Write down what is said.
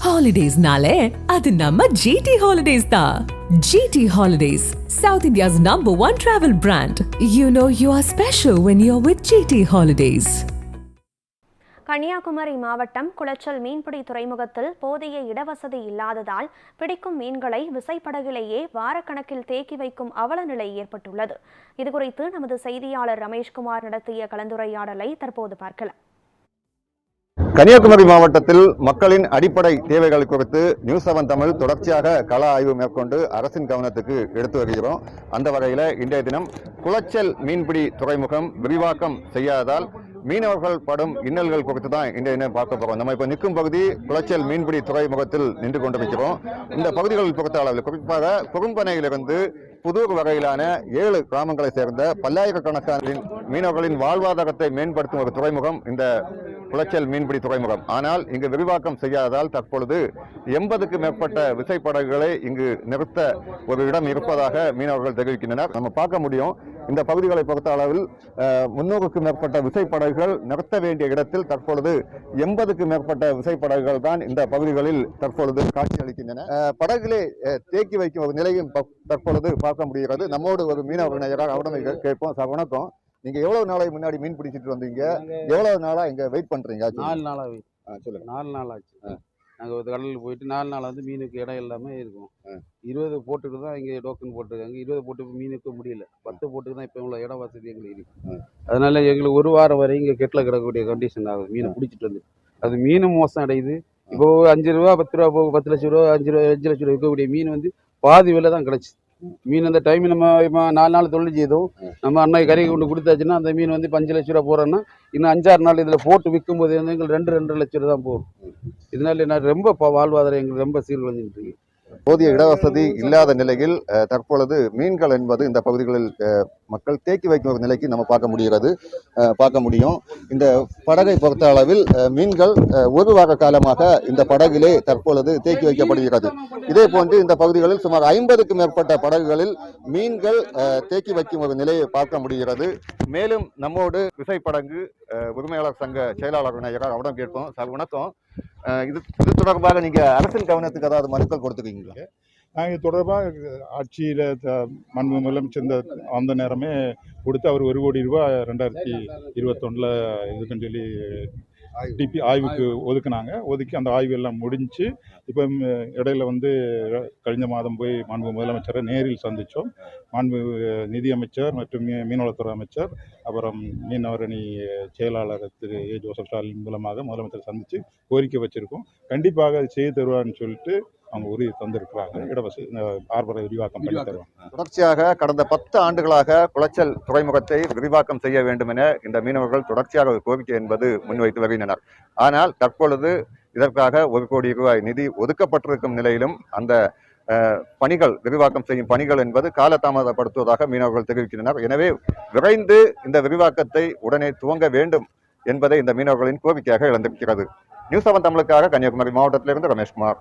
Holidays-nale, adu namma GT Holidays da. GT Holidays, South India's #1 travel brand. You know you are special when you're with GT Holidays. Kanyakumari மாவட்டம் குளச்சல் மீன்பிடி துறைமுகத்தில் போதிய இடவசதி இல்லாததால் பிடிக்கும் மீன்களை விசைப்படகிலேயே வாரக்கணக்கில் தேக்கி வைக்கும் அவலநிலை ஏற்பட்டுள்ளது. இதுகுறித்து நமது செய்தியாளர் ரமேஷ்குமார் நடத்திய கலந்துரையாடலை தற்போது பார்க்கலாம். கன்னியாகுமரி மாவட்டத்தில் மக்களின் அடிப்படை தேவைகள் குறித்து நியூஸ் 7 தமிழ் தொடர்ச்சியாக கள ஆய்வு மேற்கொண்டு அரசின் கவனத்துக்கு எடுத்து வருகிறோம். அந்த வகையில் இன்றைய தினம் குளச்சல் மீன்பிடி துறைமுகம் விரிவாக்கம் செய்யாததால் மீனவர்கள் படும் இன்னல்கள் குறித்து தான் இன்றைய தினம் பார்க்க போகிறோம். நம்ம இப்போ நிற்கும் பகுதி குளச்சல் மீன்பிடி துறைமுகத்தில் நின்று கொண்டிருக்கிறோம். இந்த பகுதிகளில் பொறுத்த அளவில் குறிப்பாக குறும்பனையிலிருந்து புதூர் வகையிலான 7 கிராமங்களை சேர்ந்த பல்லாயிரக்கணக்கான மீனவர்களின் வாழ்வாதாரத்தை மேம்படுத்தும் ஒரு துறைமுகம் இந்த குளச்சல் மீன்பிடி துறைமுகம். ஆனால் இங்கு விரிவாக்கம் செய்யாததால் தற்பொழுது 80க்கு மேற்பட்ட விசைப்படகுகளை இங்கு நிறுத்த ஒரு இடம் இருப்பதாக மீனவர்கள் தெரிவிக்கின்றனர். நம்ம பார்க்க முடியும், இந்த பகுதிகளை பொறுத்த அளவில் 300க்கு மேற்பட்ட விசைப்படகுகள் நிறுத்த வேண்டிய இடத்தில் தற்பொழுது 80க்கு மேற்பட்ட விசைப்படகுகள் தான் இந்த பகுதிகளில் தற்பொழுது காட்சியளிக்கின்றன. படகுகளை தேக்கி வைக்கும் ஒரு நிலையும் தற்பொழுது பார்க்க முடிகிறது. நம்மோடு ஒரு மீனவர் நேயராக அவரிடம் கேட்போம். சார் வணக்கம், நீங்க எவ்வளவு நாளை முன்னாடி மீன் பிடிச்சிட்டு வந்தீங்க? எவ்வளவு நாளா இங்க வெயிட் பண்றீங்க? 4 நாளா சொல்லுங்க. 4 நாள் ஆச்சு. நாங்கள் கடலில் போயிட்டு 4 நாள் வந்து மீனுக்கு இடம் எல்லாமே இருக்கும். 20 போட்டுக்கு தான் இங்கே டோக்கன் போட்டிருக்காங்க. 20 போட்டுக்கு மீனுக்கு முடியல. 10 போட்டுக்கு தான் இப்போ உள்ள இட வசதி எங்களுக்கு இருக்கு. அதனால எங்களுக்கு ஒரு வாரம் வரை இங்கே கெட்டில் கிடக்கக்கூடிய கண்டிஷன் ஆகுது. மீனை பிடிச்சிட்டு வந்து அது மீனும் மோசம் அடையுது. இப்போ 5 ரூபா 10 ரூபா போக 10 லட்சம் ரூபா 5 லட்சம் ரூபா இருக்கக்கூடிய மீன் வந்து பாதி விலை தான் கிடச்சி. மீன் அந்த டைம் நம்ம 4 நாள் தொழில் செய்தோம். நம்ம அன்னைக்கு கறி கொண்டு கொடுத்தாச்சுன்னா அந்த மீன் வந்து 5 லட்ச ரூபா போகிறோன்னா இன்னும் 5-6 நாள் இதில் போட்டு விற்கும் போது வந்து எங்களுக்கு 2 லட்ச ரூபா தான் போகும். இதனால என்ன ரொம்ப வாழ்வாதாரம் எங்களுக்கு ரொம்ப சீர்குலைஞ்சிட்டு இருக்கு. போதிய இடவசதி இல்லாத நிலையில் தற்பொழுது மீன்கள் என்பது இந்த பகுதிகளில் மக்கள் தேக்கி வைக்கும் ஒரு நிலைக்கு நம்ம பார்க்க முடியும். இந்த படகை பொறுத்த அளவில் மீன்கள் ஒரு வார காலமாக இந்த படகிலே தற்பொழுது தேக்கி வைக்கப்படுகிறது. இதே போன்று இந்த பகுதிகளில் சுமார் 50க்கு மேற்பட்ட படகுகளில் மீன்கள் தேக்கி வைக்கும் ஒரு நிலையை பார்க்க முடிகிறது. மேலும் நம்மோடு விசைப்படகு உரிமையாளர் சங்க செயலாளர் நாயகர் அவரிடம் கேட்போம். சார் வணக்கம், இது தொடர்பாக நீங்க அரசின் கவனத்துக்கு ஏதாவது மனுக்கள் கொடுத்துருக்கீங்களா? நாங்கள் இது தொடர்பாக ஆட்சியில் மன்மு முதலமைச்சர் அந்த நேரமே கொடுத்து அவர் 1 கோடி ரூபாய் 2021 இதுக்குன்னு சொல்லி டிபி ஆய்வுக்கு ஒதுக்கி அந்த ஆய்வு எல்லாம் முடிஞ்சு இப்போ இடையில வந்து கழிந்த மாதம் போய் மாண்பு முதலமைச்சரை நேரில் சந்தித்தோம். மாண்பு நிதியமைச்சர் மற்றும் மீனவளத்துறை அமைச்சர் அப்புறம் மீனவரணி செயலாளர் திரு ஏ ஜோசப் ஸ்டாலின் மூலமாக முதலமைச்சர் சந்தித்து கோரிக்கை வச்சிருக்கோம். கண்டிப்பாக அது செய்து தருவார்னு சொல்லிட்டு அவங்க உறுதி தந்திருக்கிறாங்க. இடவசதி ஆர்வரை விரிவாக்கம் பண்ணி தருவாங்க. தொடர்ச்சியாக கடந்த 10 ஆண்டுகளாக குளச்சல் துறைமுகத்தை விரிவாக்கம் செய்ய வேண்டும் என இந்த மீனவர்கள் தொடர்ச்சியாக ஒரு கோரிக்கை என்பது முன்வைத்து வருகின்றனர். ஆனால் தற்பொழுது இதற்காக 1 கோடி ரூபாய் நிதி ஒதுக்கப்பட்டிருக்கும் நிலையிலும் அந்த பணிகள் விரிவாக்கம் செய்யும் பணிகள் என்பது காலதாமதப்படுத்துவதாக மீனவர்கள் தெரிவிக்கின்றனர். எனவே விரைந்து இந்த விரிவாக்கத்தை உடனே துவங்க வேண்டும் என்பதை இந்த மீனவர்களின் கோரிக்கையாக இழந்திருக்கிறது. நியூஸ் 7 தமிழுக்காக கன்னியாகுமரி மாவட்டத்திலிருந்து ரமேஷ்குமார்.